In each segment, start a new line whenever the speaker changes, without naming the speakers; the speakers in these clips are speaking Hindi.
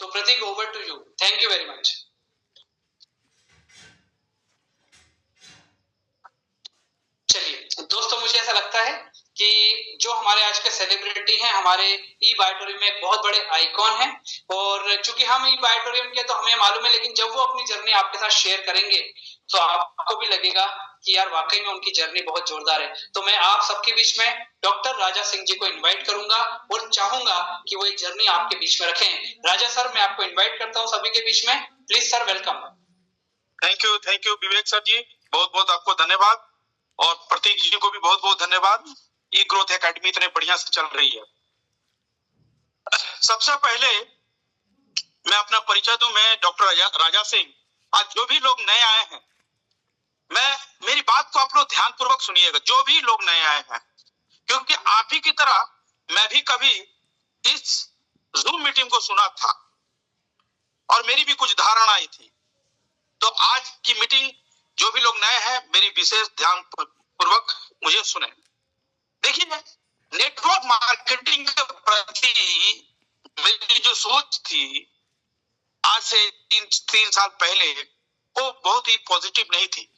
तो Pratik, over to you. Thank you very much. चलिए दोस्तों, मुझे ऐसा लगता है कि जो हमारे आज के सेलिब्रिटी हैं, हमारे ई बायोटोरियम में एक बहुत बड़े आइकॉन हैं, और चूंकि हम ई बायोटोरियम के तो हमें मालूम है, लेकिन जब वो अपनी जर्नी आपके साथ शेयर करेंगे तो आपको भी लगेगा कि यार वाकई में उनकी जर्नी बहुत जोरदार है। तो मैं आप सबके बीच में डॉक्टर राजा सिंह जी को इन्वाइट करूंगा और चाहूंगा कि वो एक जर्नी आपके बीच में रखें। राजा सर, मैं आपको इन्वाइट करता हूं सभी के बीच में। Please sir, welcome.
Thank you Vivek sir ji, बहुत बहुत आपको धन्यवाद, और प्रतीक जी को भी बहुत बहुत धन्यवाद। ई ग्रोथ एकेडमी इतने बढ़िया से चल रही है। सबसे पहले मैं अपना परिचय दूं, मैं डॉक्टर राजा सिंह। आज जो भी लोग नए आए हैं, मेरी बात को आप लोग ध्यान पूर्वक सुनिएगा, जो भी लोग नए आए हैं, क्योंकि आप ही की तरह मैं भी कभी इस जूम मीटिंग को सुना था और मेरी भी कुछ धारणाएं थी। तो आज की मीटिंग, जो भी लोग नए हैं, मेरी विशेष ध्यान पूर्वक मुझे सुने। देखिए, नेटवर्क मार्केटिंग के प्रति मेरी जो सोच थी आज से तीन साल पहले, वो बहुत ही पॉजिटिव नहीं थी।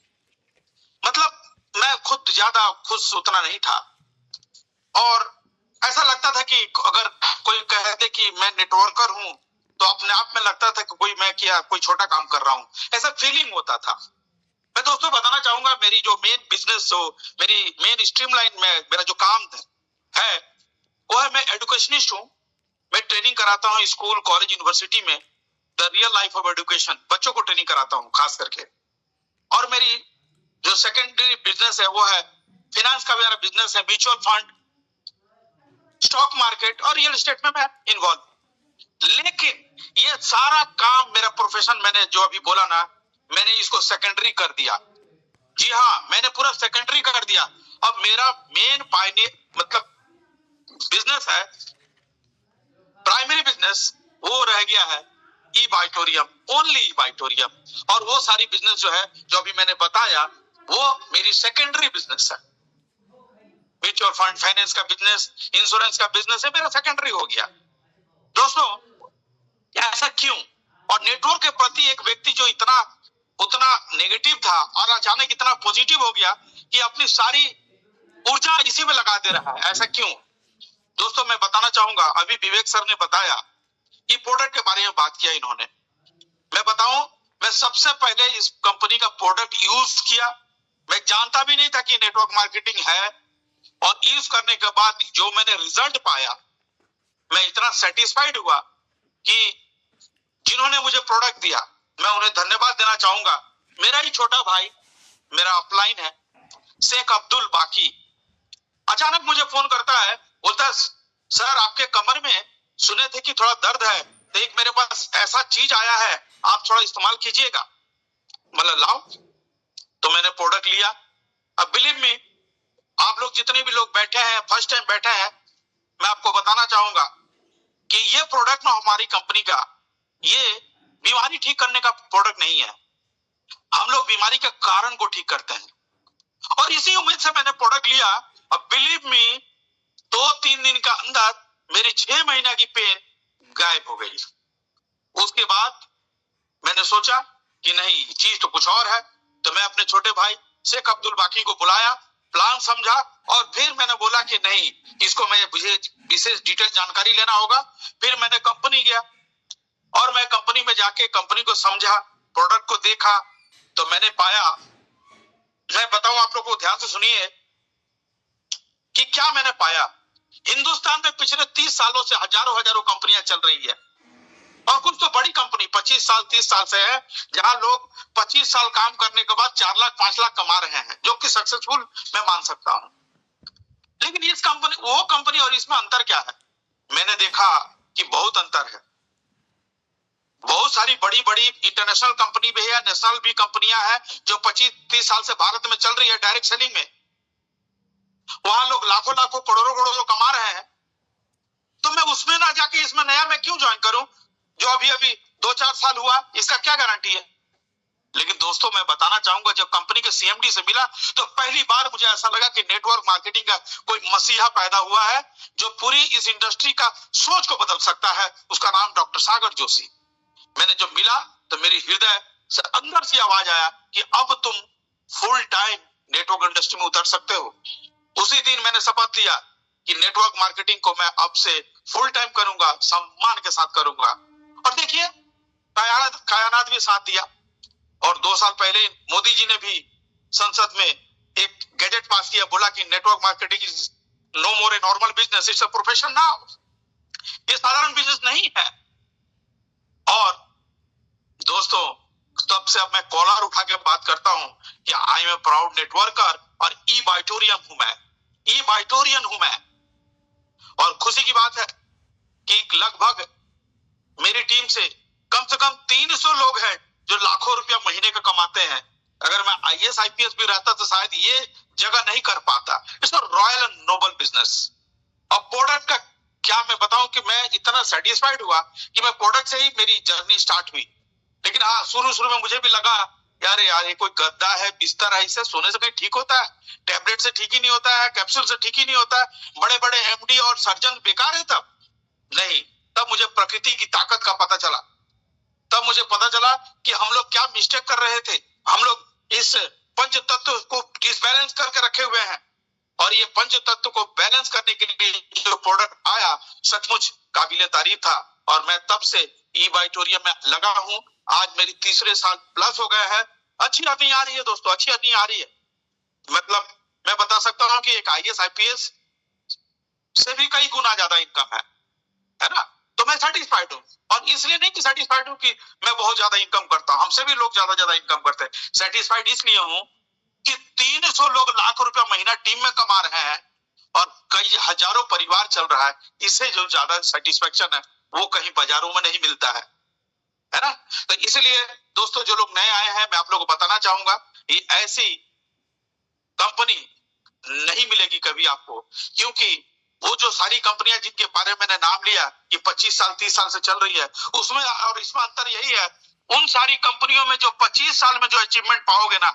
मतलब मैं खुद ज्यादा खुश उतना नहीं था, और ऐसा लगता था कि अगर कोई कह दे कि मैं नेटवर्कर हूं, तो अपने आप में लगता था कि कोई छोटा काम कर रहा हूं, ऐसा फीलिंग होता था। मैं दोस्तों बताना चाहूंगा, मेरी जो मेन बिजनेस हो, मेरी मेन स्ट्रीमलाइन में मेरा जो काम है वो है, मैं एजुकेशनिस्ट हूँ। मैं ट्रेनिंग कराता हूँ स्कूल, कॉलेज, यूनिवर्सिटी में, the real life of education, बच्चों को ट्रेनिंग कराता हूँ खास करके। और मेरी जो सेकेंडरी बिजनेस है वो है फाइनेंस का, मेरा बिजनेस है म्यूचुअल फंड, स्टॉक मार्केट और रियल एस्टेट में मैं इन्वॉल्व। लेकिन ये सारा काम, मेरा प्रोफेशन, मैंने जो अभी बोला ना, मैंने इसको सेकेंडरी कर दिया। जी हाँ, मैंने पूरा सेकेंडरी कर दिया। अब मेरा मेन मतलब बिजनेस है, प्राइमरी बिजनेस, वो रह गया है ई बायोटोरियम, ओनली ई बायोटोरियम। और वो सारी बिजनेस जो है, जो अभी मैंने बताया, वो मेरी सेकेंडरी बिजनेस है। म्यूचुअल फंड, फाइनेंस का बिजनेस, इंश्योरेंस का बिजनेस है, मेरा सेकेंडरी हो गया। दोस्तों, ऐसा क्यों? और नेटवर्क के प्रति एक व्यक्ति जो उतना नेगेटिव था और अचानक इतना पॉजिटिव हो गया कि अपनी सारी ऊर्जा इसी में लगा दे रहा है, ऐसा क्यों? दोस्तों, मैं बताना चाहूंगा, अभी विवेक सर ने बताया, ये प्रोडक्ट के बारे में बात किया इन्होंने। मैं बताऊं, मैं सबसे पहले इस कंपनी का प्रोडक्ट यूज किया। मैं जानता भी नहीं था कि नेटवर्क मार्केटिंग है, और यूज करने के बाद जो मैंने रिजल्ट पाया, मैं इतना सेटिस्फाइड हुआ कि जिन्होंने मुझे प्रोडक्ट दिया, मैं उन्हें धन्यवाद देना चाहूंगा। मेरा ही छोटा भाई, मेरा अपलाइन है, शेख अब्दुल बाकी, अचानक मुझे फोन करता है, बोलता है, सर आपके कमर में सुने थे कि थोड़ा दर्द है, तो एक मेरे पास ऐसा चीज आया है, आप थोड़ा इस्तेमाल कीजिएगा। मतलब लाओ। तो मैंने प्रोडक्ट लिया। अब बिलीव मी, आप लोग जितने भी लोग बैठे हैं, फर्स्ट टाइम बैठे हैं, मैं आपको बताना चाहूंगा कि ये प्रोडक्ट ना, हमारी कंपनी का, ये बीमारी ठीक करने का प्रोडक्ट नहीं है। हम लोग बीमारी के कारण को ठीक करते हैं, और इसी उम्मीद से मैंने प्रोडक्ट लिया। अब बिलीव मी, 2-3 दिन का अंदर मेरी 6 महीना की पेन गायब हो गई। उसके बाद मैंने सोचा कि नहीं, चीज तो कुछ और है। तो मैं अपने छोटे भाई शेख अब्दुल बाकी को बुलाया, प्लान समझा, और फिर मैंने बोला कि नहीं, इसको मुझे विशेष डिटेल जानकारी लेना होगा। फिर मैंने कंपनी गया, और मैं कंपनी में जाके कंपनी को समझा, प्रोडक्ट को देखा, तो मैंने पाया, मैं बताऊं आप लोग को, ध्यान से सुनिए कि क्या मैंने पाया। हिंदुस्तान में पिछले 30 सालों से हजारों कंपनियां चल रही है, और कुछ तो बड़ी कंपनी 25 साल 30 साल से है, जहां लोग 25 साल काम करने के बाद 4 लाख 5 लाख कमा रहे हैं, जो कि सक्सेसफुल मैं मान सकता हूं। लेकिन इस कंपनी, वो कंपनी और इसमें अंतर क्या है? मैंने देखा कि बहुत अंतर है। बहुत सारी बड़ी बड़ी इंटरनेशनल कंपनी भी है, नेशनल भी कंपनियां हैं, जो 25-30 साल से भारत में चल रही है डायरेक्ट सेलिंग में। वहां लोग लाखों लाखों करोड़ों कमा रहे हैं। तो मैं उसमें ना जाके इसमें नया मैं क्यों ज्वाइन करूं, जो अभी 2-4 साल हुआ, इसका क्या गारंटी है? लेकिन दोस्तों मैं बताना चाहूंगा, जब कंपनी के सीएमडी से मिला तो पहली बार मुझे ऐसा लगा कि नेटवर्क मार्केटिंग का कोई मसीहा पैदा हुआ है जो पूरी इस इंडस्ट्री का सोच को बदल सकता है। उसका नाम डॉक्टर सागर जोशी। मैंने जब मिला तो मेरी हृदय से अंदर से आवाज आया कि अब तुम फुल टाइम नेटवर्क इंडस्ट्री में उतर सकते हो। उसी दिन मैंने शपथ लिया कि नेटवर्क मार्केटिंग को मैं अब से फुल टाइम करूंगा, सम्मान के साथ करूंगा। और देखिए कायनात भी साथ दिया। और 2 साल पहले मोदी जी ने भी संसद में एक गैजेट पास किया, बोला कि network marketing is no more a normal business, it's a profession now. ये साधारण बिजनेस नहीं है। और दोस्तों तब से अब मैं कॉलर उठा के बात करता हूं कि I am a proud networker और ई बाइटोरियन हूं मैं, ई बाइटोरियन हूं मैं। और खुशी की बात है कि लगभग मेरी टीम से कम 300 लोग हैं जो लाखों रुपया महीने का कमाते हैं। अगर मैं आईएएस आईपीएस भी रहता तो शायद ये जगह नहीं कर पाता। It's a royal and noble business. और प्रोडक्ट का क्या मैं बताऊं कि मैं इतना सेटिस्फाइड हुआ कि मैं प्रोडक्ट से ही मेरी जर्नी स्टार्ट हुई। लेकिन हाँ, शुरू में मुझे भी लगा यार ये कोई गद्दा है, बिस्तर है, इससे सोने से कहीं ठीक होता है? टैबलेट से ठीक ही नहीं होता है, कैप्सूल से ठीक ही नहीं होता है, बड़े बड़े एमडी और सर्जन बेकार है। तब नहीं, तब मुझे प्रकृति की ताकत का पता चला। तब मुझे पता चला कि हम लोग क्या मिस्टेक कर रहे थे। हम लोग इस पंच तत्व को डिसबैलेंस करके रखे हुए हैं। और ये पंच तत्व को बैलेंस करने के लिए जो प्रोडक्ट आया सचमुच काबिले तारीफ था। और मैं तब से ई बाइटोरियम में लगा हूं। आज मेरी 3 साल प्लस हो गया है। अच्छी अर्निंग आ रही है दोस्तों, अच्छी अर्निंग आ रही है। मतलब मैं बता सकता हूं कि एक आईएएस आईपीएस से भी कई गुना ज्यादा इनकम है ना। तो मैं सेटिस्फाइड हूं। और इसलिए नहीं कि सेटिस्फाइड हूं कि मैं बहुत ज्यादा इनकम करता हूं, हमसे भी लोग ज्यादा इनकम करते हैं। सेटिस्फाइड इसलिए हूं कि 300 लोग लाख रुपया महीना टीम में कमा रहे हैं और कई हजारों परिवार चल रहा है। इससे जो ज्यादा सेटिस्फेक्शन है वो कहीं बाजारों में नहीं मिलता है ना। तो इसलिए दोस्तों जो लोग नए आए हैं, मैं आप लोगों को बताना चाहूंगा ये ऐसी कंपनी नहीं मिलेगी कभी आपको। क्योंकि वो जो सारी कंपनियां जिनके बारे में मैंने नाम लिया कि 25 साल 30 साल से चल रही है, उसमें और इसमें अंतर यही है, उन सारी कंपनियों में जो 25 साल में जो अचीवमेंट पाओगे ना,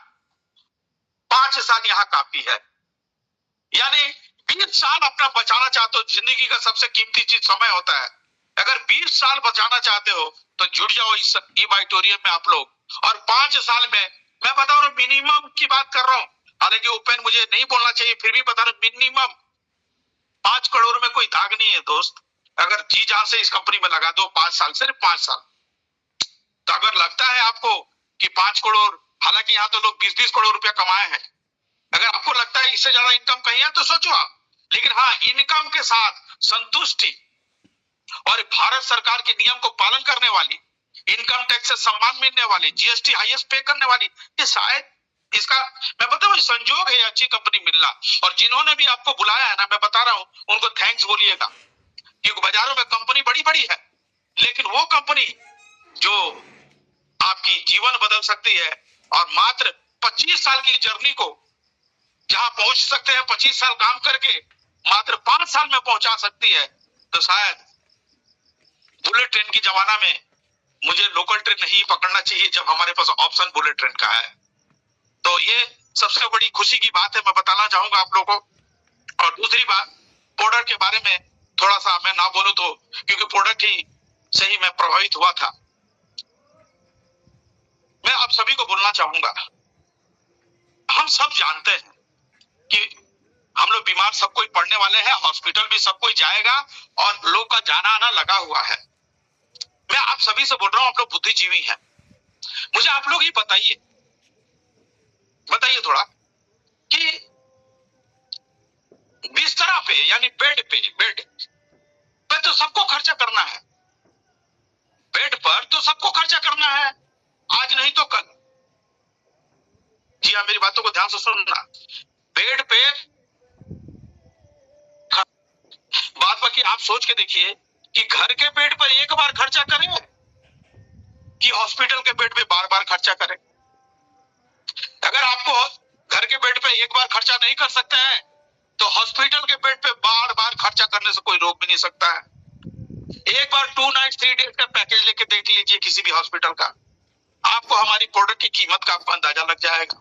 5 साल यहाँ काफी है। यानी 20 साल अपना बचाना चाहते हो, जिंदगी का सबसे कीमती चीज समय होता है। अगर 20 साल बचाना चाहते हो तो जुड़ जाओ इस ई बाइटोरियम में आप लोग। और 5 साल में मैं बता रहा हूं, मिनिमम की बात कर रहा हूं, हालांकि ओपन मुझे नहीं बोलना चाहिए, फिर भी बता रहा हूं मिनिमम 5 करोड़ में कोई दाग नहीं है दोस्त। अगर जी जान से इस कंपनी में लगा दो 5 साल, सिर्फ 5 साल, तो अगर लगता है आपको कि 5 करोड़, हालांकि यहाँ तो लोग 20-20 करोड़ रुपया कमाए हैं, अगर आपको लगता है इससे ज्यादा इनकम कहीं है तो सोचो आप। लेकिन हाँ, इनकम के साथ संतुष्टि और भारत सरकार के नियम को पालन करने वाली, इनकम टैक्स से सम्मान मिलने वाली, जीएसटी हाईएस्ट पे करने वाली, ये शायद इसका मैं बताऊं संजोग है अच्छी कंपनी मिलना। और जिन्होंने भी आपको बुलाया है ना, मैं बता रहा हूं उनको थैंक्स बोलिएगा। क्योंकि बाजारों में कंपनी बड़ी बड़ी है, लेकिन वो कंपनी जो आपकी जीवन बदल सकती है और मात्र 25 साल की जर्नी को जहां पहुंच सकते हैं 25 साल काम करके मात्र 5 साल में पहुंचा सकती है, तो शायद बुलेट ट्रेन की जमाना में मुझे लोकल ट्रेन नहीं पकड़ना चाहिए जब हमारे पास ऑप्शन बुलेट ट्रेन का है। तो ये सबसे बड़ी खुशी की बात है, मैं बताना चाहूंगा आप लोगों को। और दूसरी बात, प्रोडक्ट के बारे में थोड़ा सा मैं ना बोलूं तो, क्योंकि प्रोडक्ट ही से ही मैं प्रभावित हुआ था। मैं आप सभी को बोलना चाहूंगा, हम सब जानते हैं कि हम लोग बीमार सब कोई पड़ने वाले हैं, हॉस्पिटल भी सब कोई जाएगा और लोग का जाना आना लगा हुआ है। मैं आप सभी से बोल रहा हूं, आप लोग बुद्धिजीवी हैं, मुझे आप लोग ही बताइए थोड़ा कि बिस्तरा पे यानी बेड पे तो सबको खर्चा करना है, बेड पर तो सबको खर्चा करना है, आज नहीं तो कल। जी हाँ, मेरी बातों को ध्यान से सुनना। बेड पे बात बाकी आप सोच के देखिए कि घर के बेड पर एक बार खर्चा करें कि हॉस्पिटल के बेड पे बार बार खर्चा करें। अगर आपको घर के बेड पे एक बार खर्चा नहीं कर सकते हैं तो हॉस्पिटल के बेड पे बार बार खर्चा करने से कोई रोक भी नहीं सकता है। एक बार 2 नाइट 3 डेज का पैकेज लेके देख लीजिए किसी भी हॉस्पिटल का, आप आपको हमारी प्रोडक्ट की कीमत का आपको अंदाजा लग जाएगा।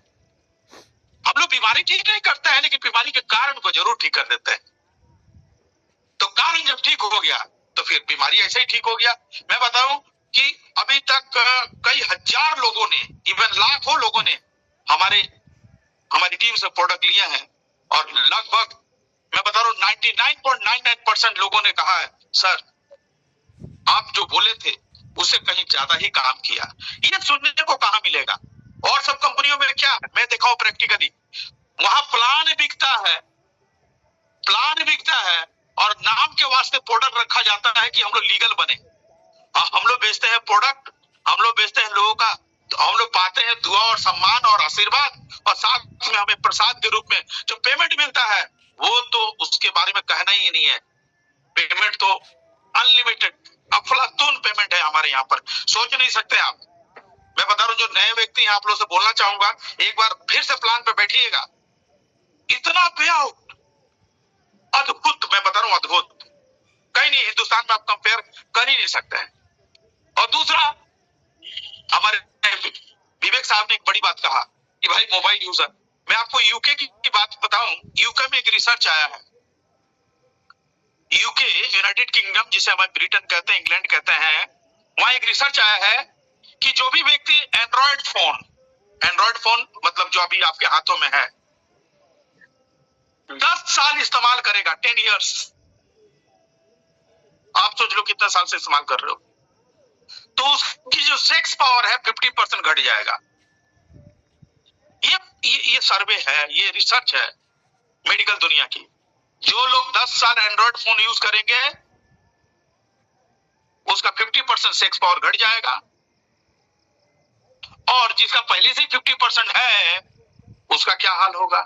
हम लोग बीमारी ठीक नहीं करते हैं, लेकिन बीमारी के कारण को जरूर ठीक कर देते हैं। तो कारण जब ठीक हो गया तो फिर बीमारी ऐसे ही ठीक हो गया। मैं बताऊं कि अभी तक कई हजार लोगों ने, इवन लाखों लोगों ने हमारी टीम से प्रोडक्ट लिए हैं, और लगभग मैं बता रहा हूं 99.99% लोगों ने कहा है सर आप जो बोले थे उससे कहीं ज्यादा ही काम किया। ये सुनने को कहां मिलेगा? और सब कंपनियों में क्या है, मैं देखा हूं प्रैक्टिकली, वहां प्लान बिकता है और नाम के वास्ते प्रोडक्ट रखा जाता है कि हम लोग लीगल बने। हम लोग बेचते हैं प्रोडक्ट, हम लोग बेचते हैं लोगों का, तो हम लोग पाते हैं दुआ और सम्मान और आशीर्वाद, और साथ में हमें प्रसाद के रूप में जो पेमेंट मिलता है वो तो उसके बारे में कहना ही नहीं है। पेमेंट तो अनलिमिटेड, अफलातून पेमेंट है हमारे यहाँ पर, सोच नहीं सकते आप। मैं बता रहा हूँ जो नए व्यक्ति हैं आप लोग से बोलना चाहूंगा, एक बार फिर से प्लान पे बैठिएगा। इतना पे आउट अद्भुत, मैं बता रहा हूँ अद्भुत, कहीं नहीं, हिंदुस्तान में आप कंपेयर कर ही नहीं सकते हैं। और दूसरा, हमारे विवेक साहब ने एक बड़ी बात कहा कि भाई मोबाइल यूजर, मैं आपको यूके की बात बताऊं, यूके में एक रिसर्च आया है। यूके, यूनाइटेड किंगडम, जिसे हम ब्रिटेन कहते हैं, इंग्लैंड कहते हैं, वहां एक रिसर्च आया है कि जो भी व्यक्ति एंड्रॉयड फोन मतलब जो अभी आपके हाथों में है 10 साल इस्तेमाल करेगा, 10 इयर्स, आप सोच लो कितने साल से इस्तेमाल कर रहे हो, तो उसकी जो सेक्स पावर है 50% घट जाएगा। ये सर्वे है, ये रिसर्च है मेडिकल दुनिया की। जो लोग 10 साल एंड्रॉयड फोन यूज करेंगे उसका 50% सेक्स पावर घट जाएगा, और जिसका पहले से ही 50% है उसका क्या हाल होगा।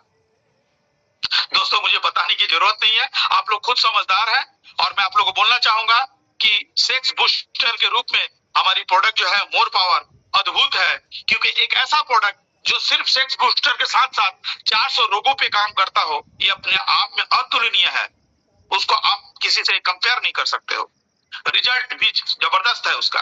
दोस्तों मुझे बताने की जरूरत नहीं है, आप लोग खुद समझदार हैं, और मैं आप लोगों को बोलना चाहूंगा कि सेक्स बूस्टर के रूप में हमारी प्रोडक्ट जो है मोर पावर अद्भुत है, क्योंकि एक ऐसा प्रोडक्ट जो सिर्फ सेक्स बूस्टर के साथ साथ 400 रोगों पे काम करता हो, ये अपने आप में अतुलनीय है, उसको आप किसी से कंपेयर नहीं कर सकते हो। रिजल्ट भी जबरदस्त है उसका,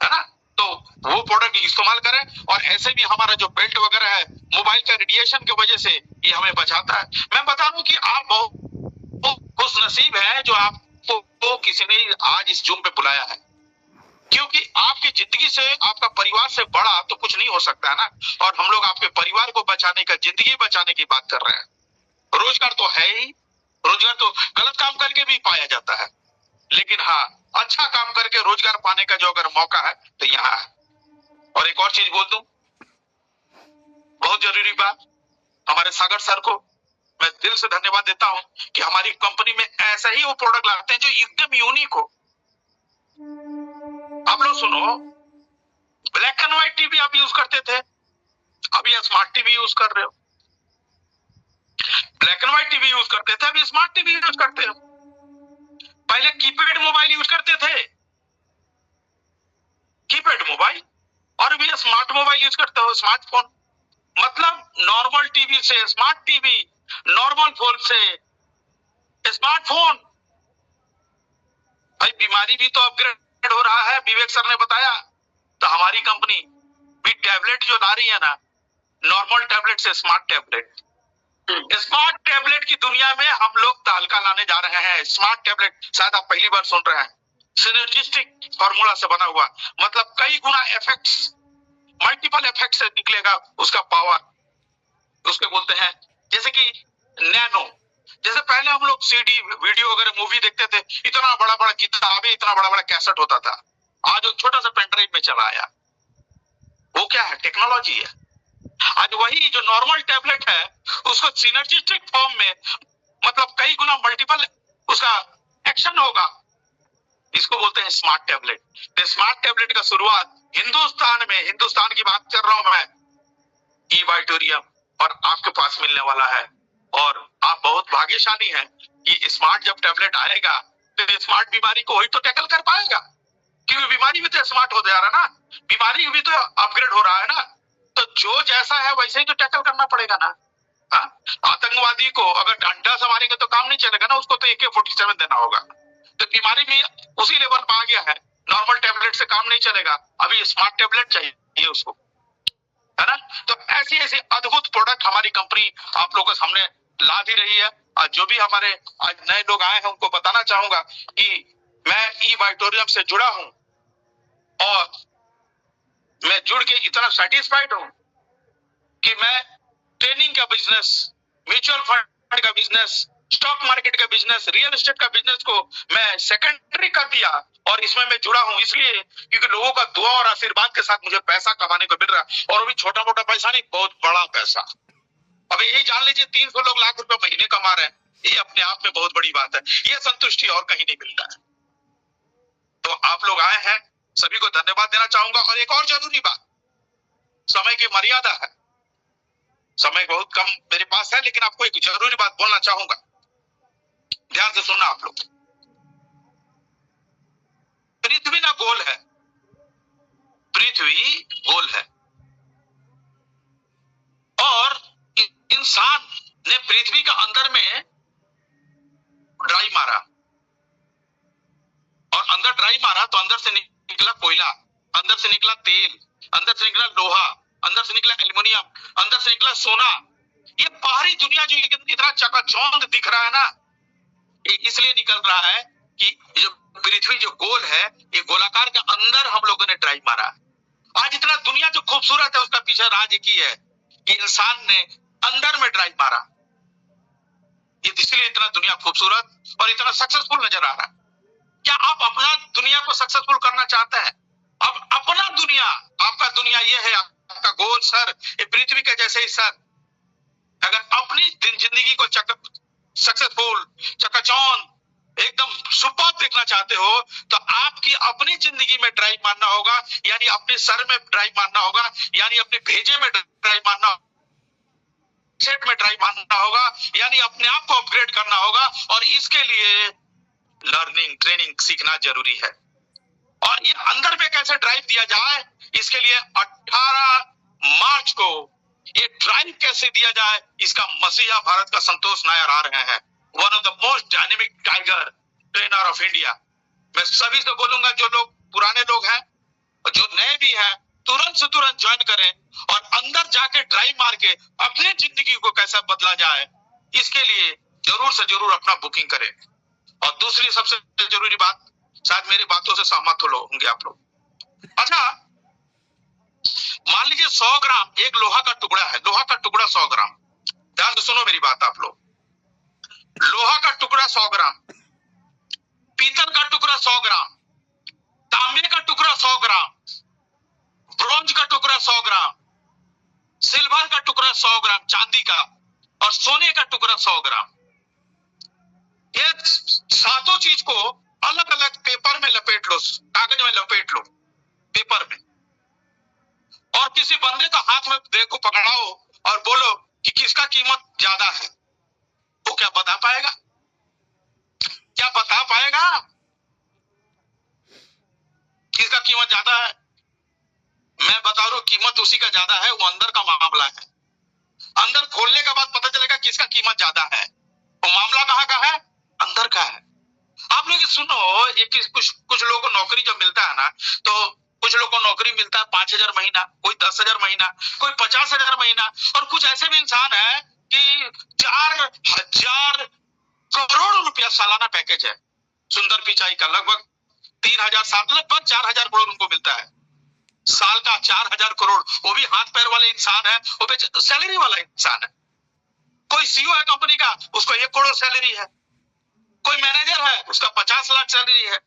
है ना। तो वो प्रोडक्ट इस्तेमाल करें, और ऐसे भी हमारा जो बेल्ट वगैरह है, मोबाइल का रेडिएशन की वजह से ये हमें बचाता है। मैं बता दूं कि आप बहुत खुश नसीब है जो आपको किसी ने आज इस जूम पे बुलाया है, क्योंकि आपकी जिंदगी से, आपका परिवार से बड़ा तो कुछ नहीं हो सकता है ना। और हम लोग आपके परिवार को बचाने का, जिंदगी बचाने की बात कर रहे हैं। रोजगार तो है ही, रोजगार तो गलत काम करके भी पाया जाता है, लेकिन हाँ, अच्छा काम करके रोजगार पाने का जो अगर मौका है तो यहाँ है। और एक और चीज बोल दूं, बहुत जरूरी बात, हमारे सागर सर को मैं दिल से धन्यवाद देता हूं कि हमारी कंपनी में ऐसा ही वो प्रोडक्ट लाते हैं जो एकदम यूनिक हो। आप लोग सुनो, ब्लैक एंड व्हाइट टीवी आप यूज करते थे, अभी स्मार्ट टीवी यूज कर रहे हो। Black and white TV use करते थे, अभी स्मार्ट टीवी यूज करते हो। पहले कीपैड मोबाइल यूज करते थे, कीपैड मोबाइल, और अभी स्मार्ट मोबाइल यूज करते हो, स्मार्टफोन। मतलब नॉर्मल टीवी से स्मार्ट टीवी, नॉर्मल फोन से स्मार्टफोन। भाई बीमारी भी तो अपग्रेड हो रहा है, विवेक सर ने बताया। तो हमारी कंपनी भी टैबलेट जो ला रही है ना, नॉर्मल टैबलेट से स्मार्ट टैबलेट, स्मार्ट टैबलेट की दुनिया में हम लोग तहलका लाने जा रहे हैं। स्मार्ट टैबलेट शायद आप पहली बार सुन रहे हैं, सिनर्जिस्टिक फॉर्मूला से बना हुआ, मतलब कई गुना इफेक्ट्स, मल्टीपल इफेक्ट से निकलेगा उसका पावर। उसके बोलते हैं जैसे कि नैनो। जैसे पहले हम लोग सीडी, वीडियो वगैरह, मूवी देखते थे, इतना बड़ा बड़ा किताबें, इतना बड़ा बड़ा कैसेट होता था, आज वो छोटा सा पेनड्राइव में चला आया। वो क्या है? टेक्नोलॉजी है। आज वही जो नॉर्मल टैबलेट है उसको सिनर्जिस्टिक फॉर्म में, मतलब कई गुना मल्टीपल उसका एक्शन होगा, इसको बोलते हैं स्मार्ट टैबलेट। तो स्मार्ट टैबलेट का शुरुआत हिंदुस्तान में, हिंदुस्तान की बात कर रहा हूं मैं, ई वाइटोरियम और आपके पास मिलने वाला है। और आप बहुत भाग्यशाली हैं कि स्मार्ट जब टैबलेट आएगा तो स्मार्ट बीमारी को वही तो टैकल कर पाएगा, क्योंकि बीमारी भी तो स्मार्ट हो जा रहा है ना, बीमारी भी तो अपग्रेड हो रहा है ना। तो जो जैसा है वैसे ही तो टैकल करना पड़ेगा ना। आतंकवादी को अगर डंडा से मारेंगे तो काम नहीं चलेगा ना, उसको तो AK-47 देना होगा। तो बीमारी भी उसी लेवल पर आ गया है, नॉर्मल टैबलेट से काम नहीं चलेगा, अभी स्मार्ट टैबलेट चाहिए। चाहिए उसको, है ना। तो ऐसी ऐसी अद्भुत प्रोडक्ट हमारी कंपनी आप लोगों के सामने ला भी रही है। और जो भी हमारे आज नए लोग आए हैं उनको बताना चाहूंगा कि मैं ई वाइटोरियम से जुड़ा हूं और मैं जुड़ के इतना सेटिस्फाइड हूं कि मैं ट्रेनिंग का बिजनेस, म्यूचुअल फंड का बिजनेस, स्टॉक मार्केट का बिजनेस, रियल एस्टेट का बिजनेस को मैं सेकेंडरी कर दिया और इसमें मैं जुड़ा हूं इसलिए क्योंकि लोगों का दुआ और आशीर्वाद के साथ मुझे पैसा कमाने को मिल रहा है। और वो भी छोटा मोटा पैसा नहीं, बहुत बड़ा पैसा। अब यही जान लीजिए 300 लोग लाख रुपए महीने कमा रहे हैं, ये अपने आप में बहुत बड़ी बात है। ये संतुष्टि और कहीं नहीं मिलता है। तो आप लोग आए हैं, सभी को धन्यवाद देना चाहूंगा। और एक और जरूरी बात, समय की मर्यादा है, समय बहुत कम मेरे पास है, लेकिन आपको एक जरूरी बात बोलना चाहूंगा, ध्यान से सुनना आप लोग। पृथ्वी ना गोल है, पृथ्वी गोल है और इंसान ने पृथ्वी के अंदर में ड्राई मारा और अंदर ड्राई मारा तो अंदर से निकला कोयला, अंदर से निकला तेल, अंदर से निकला लोहा, अंदर से निकला एल्युमिनियम, अंदर से निकला सोना। ये बाहरी दुनिया जो इतना चकाचौंध दिख रहा है ना, ये इसलिए निकल रहा है कि जो पृथ्वी जो गोल है, ये गोलाकार के अंदर हम लोगों ने ड्राइव मारा। आज इतना दुनिया जो खूबसूरत है उसका पीछे राज एक ही है कि इंसान ने अंदर में ड्राइव मारा। ये इसलिए इतना दुनिया खूबसूरत और इतना सक्सेसफुल नजर आ रहा है। क्या आप अपना दुनिया को सक्सेसफुल करना चाहते हैं? अब अपना दुनिया, आपका दुनिया ये है, आपका गोल सर ये पृथ्वी के जैसे ही सर। अगर अपनी जिंदगी को सक्सेसफुल, चकाचौंध, एकदम सुपर देखना चाहते हो तो आपकी अपनी जिंदगी में ड्राइव मारना होगा, यानी अपने सर में ड्राइव मारना होगा, यानी अपने भेजे में ड्राइव मारना, सेट में ड्राइव मारना होगा, यानी अपने आप को अपग्रेड करना होगा। और इसके लिए लर्निंग, ट्रेनिंग सीखना जरूरी है। और ये अंदर में कैसे ड्राइव दिया जाए, इसके लिए 18 मार्च को ये ड्राइव कैसे दिया जाए, इसका मसीहा भारत का संतोष नायर आ रहे हैं, one of the most dynamic tiger trainer of India. मैं सभी से बोलूंगा, जो लोग पुराने लोग हैं और जो नए भी हैं, तुरंत से तुरंत ज्वाइन करें और अंदर जाके ड्राइव मार के अपनी जिंदगी को कैसा बदला जाए, इसके लिए जरूर से जरूर अपना बुकिंग करें। और दूसरी सबसे जरूरी बात, शायद मेरी बातों से सहमत होंगे आप लोग। अच्छा, मान लीजिए 100 ग्राम एक लोहा का टुकड़ा है, लोहा का टुकड़ा 100 ग्राम, ध्यान से सुनो मेरी बात आप लोग। लोहा का टुकड़ा 100 ग्राम, पीतल का टुकड़ा 100 ग्राम, तांबे का टुकड़ा 100 ग्राम, ब्रॉन्ज का टुकड़ा 100 ग्राम, सिल्वर का टुकड़ा 100 ग्राम चांदी का, और सोने का टुकड़ा 100 ग्राम। ये सातों चीज को अलग अलग पेपर में लपेट लो, कागज में लपेट लो, पेपर में, और किसी बंदे का हाथ में देखो, पकड़ाओ और बोलो कि किसका कीमत ज्यादा है। वो क्या बता पाएगा? क्या बता पाएगा किसका कीमत ज्यादा है? मैं बता रहा हूं, कीमत उसी का ज्यादा है, वो अंदर का मामला है। अंदर खोलने के बाद पता चलेगा किसका कीमत ज्यादा है। वो मामला कहाँ का है? अंदर का है। आप लोग सुनो, ये कुछ लोगों को नौकरी जब मिलता है ना, तो कुछ लोगों को नौकरी मिलता है 5,000 महीना, कोई 10,000 महीना, कोई 50,000 महीना, और कुछ ऐसे भी इंसान है कि 4,000 करोड़ रुपया सालाना पैकेज है। सुंदर पिचाई का लगभग 3,000 लगभग 4,000 करोड़ उनको मिलता है साल का, 4,000 करोड़। वो भी हाथ पैर वाले इंसान है, वो सैलरी वाला इंसान है। कोई सीईओ है कंपनी का, उसको 1 करोड़ सैलरी है। कोई मैनेजर है, उसका 50 लाख सैलरी है।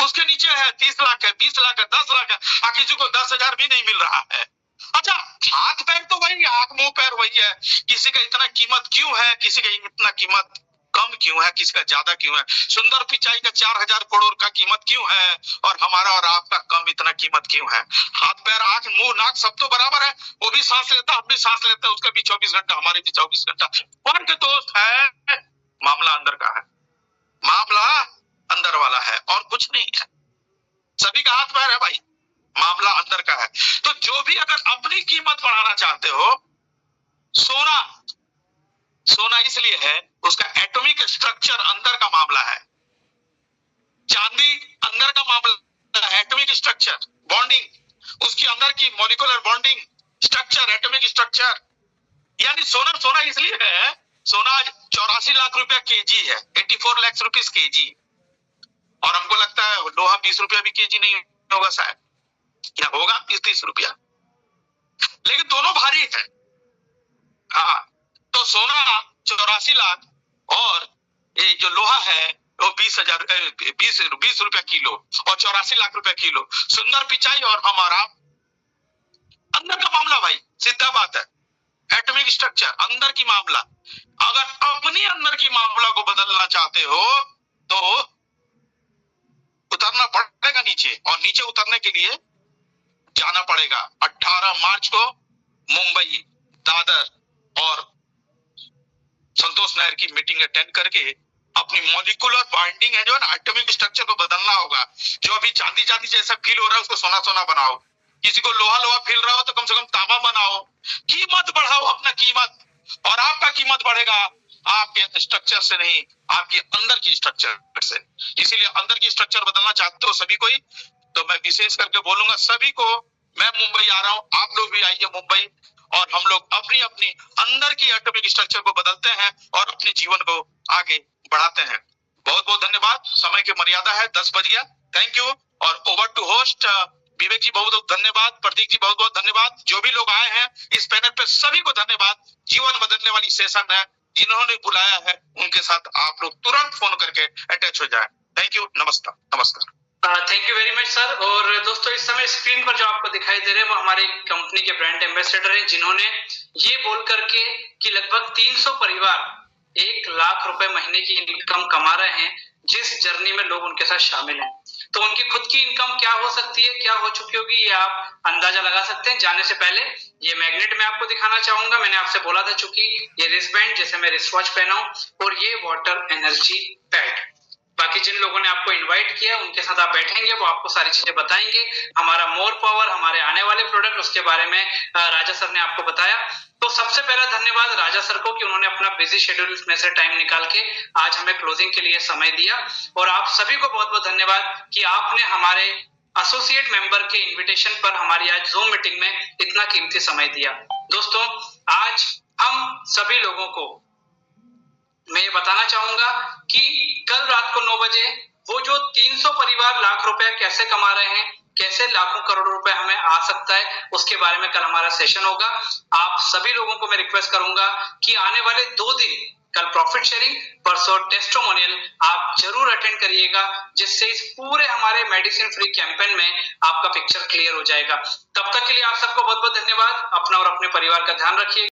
उसके नीचे है 30 लाख है, 20 लाख है, 10 लाख है, किसी को 10,000 भी नहीं मिल रहा है। अच्छा, हाथ पैर तो वही, आंख मुंह पैर वही है। किसी का इतना कीमत क्यों है, किसी का इतना कीमत कम क्यों है, किसी का ज्यादा क्यों है? सुंदर पिचाई का 4,000 करोड़ का कीमत क्यों है और हमारा और आपका कम इतना कीमत क्यों है? हाथ पैर, आंख मुंह नाक सब तो बराबर है। वो भी सांस लेता, हम भी सांस लेते हैं, उसका भी 24 घंटा, हमारे भी 24 घंटा। फर्क दोस्त है, मामला अंदर का है, मामला अंदर वाला है और कुछ नहीं है। सभी का हाथ पैर है भाई, मामला अंदर का है। तो जो भी अगर अपनी कीमत बढ़ाना चाहते हो, सोना इसलिए है, उसका एटॉमिक स्ट्रक्चर अंदर का मामला है। चांदी अंदर का मामला है, एटॉमिक स्ट्रक्चर, बॉन्डिंग, उसके अंदर की molecular bonding structure, atomic structure, यानी सोना सोना इसलिए है, सोना आज 84 लाख रुपया केजी है, 84 लाख रुपीज केजी। और हमको लगता है लोहा 20 रुपया भी केजी नहीं होगा शायद, या होगा 30-30 रुपया, लेकिन दोनों भारी है। हाँ, तो सोना 84 लाख और ये जो लोहा है वो 20 रुपया किलो और 84 लाख रुपया किलो। सुंदर पिचाई और हमारा अंदर का मामला भाई, सीधा बात है, एटॉमिक स्ट्रक्चर अंदर की मामला। अगर अपनी अंदर की मामला को बदलना चाहते हो तो उतरना पड़ेगा नीचे, और नीचे उतरने के लिए जाना पड़ेगा 18 मार्च को मुंबई, दादर और संतोष नायर की मीटिंग अटेंड करके अपनी मॉलिक्यूलर बाइंडिंग है जो ना एटॉमिक स्ट्रक्चर को बदलना होगा। जो अभी चांदी चांदी जैसा फील हो रहा है उसको सोना सोना बनाओ, किसी को लोहा लोहा फील रहा हो तो कम से कम तांबा बनाओ, कीमत बढ़ाओ अपना कीमत, और आपका कीमत बढ़ेगा आपके स्ट्रक्चर से नहीं, आपके अंदर की स्ट्रक्चर से। इसीलिए अंदर की स्ट्रक्चर बदलना चाहते हो सभी कोई, तो मैं विशेष करके बोलूंगा सभी को, मैं मुंबई आ रहा हूँ, आप लोग भी आइए मुंबई, और हम लोग अपनी अपनी अंदर की एटॉमिक स्ट्रक्चर को बदलते हैं और अपने जीवन को आगे बढ़ाते हैं। बहुत बहुत धन्यवाद, समय की मर्यादा है, 10 बज गया। थैंक यू, और ओवर टू होस्ट विवेक जी, बहुत बहुत धन्यवाद, प्रतीक जी बहुत बहुत धन्यवाद, जो भी लोग आए हैं इस पैनल पे सभी को धन्यवाद। जीवन बदलने वाली सेशन है, जिन्होंने बुलाया है उनके साथ आप लोग तुरंत फोन करके अटैच हो जाए। थैंक यू, नमस्कार।
Thank you very much sir. और दोस्तों इस समय स्क्रीन पर जो आपको दिखाई दे रहे हैं वो हमारे कंपनी के ब्रांड एम्बेसडर हैं, जिन्होंने ये बोल करके कि लगभग 300 परिवार 1 लाख रुपए महीने की इनकम कमा रहे हैं, जिस जर्नी में लोग उनके साथ शामिल हैं, तो उनकी खुद की इनकम क्या हो सकती है, क्या हो चुकी होगी, ये आप अंदाजा लगा सकते हैं। जाने से पहले ये मैग्नेट मैं आपको दिखाना चाहूंगा। मैंने आपसे बोला था चूंकि ये रिस्ट बैंड जैसे मैं रिस्ट वॉच पहना हूं, और ये वाटर एनर्जी पैड। बाकी जिन लोगों ने आपको इनवाइट किया उनके साथ आप बैठेंगे, वो आपको सारी चीजें बताएंगे। हमारा मोर पावर, हमारे आने वाले प्रोडक्ट, उसके बारे में राजा सर ने आपको बताया। तो सबसे पहला धन्यवाद राजा सर को कि उन्होंने अपना बिजी शेड्यूल में से टाइम निकाल के आज हमें क्लोजिंग के लिए समय दिया। और आप सभी को बहुत बहुत धन्यवाद कि आपने हमारे एसोसिएट मेंबर के इन्विटेशन पर हमारी आज जूम मीटिंग में इतना कीमती समय दिया। दोस्तों आज हम सभी लोगों को मैं ये बताना चाहूंगा कि कल रात को 9 बजे वो जो 300 परिवार लाख रुपए कैसे कमा रहे हैं, कैसे लाखों करोड़ों रुपए हमें आ सकता है, उसके बारे में कल हमारा सेशन होगा। आप सभी लोगों को मैं रिक्वेस्ट करूंगा कि आने वाले 2 दिन, कल प्रॉफिट शेयरिंग, परसों टेस्टिमोनियल, आप जरूर अटेंड करिएगा, जिससे इस पूरे हमारे मेडिसिन फ्री कैंपेन में आपका पिक्चर क्लियर हो जाएगा। तब तक के लिए आप सबको बहुत बहुत धन्यवाद। अपना और अपने परिवार का ध्यान रखिए।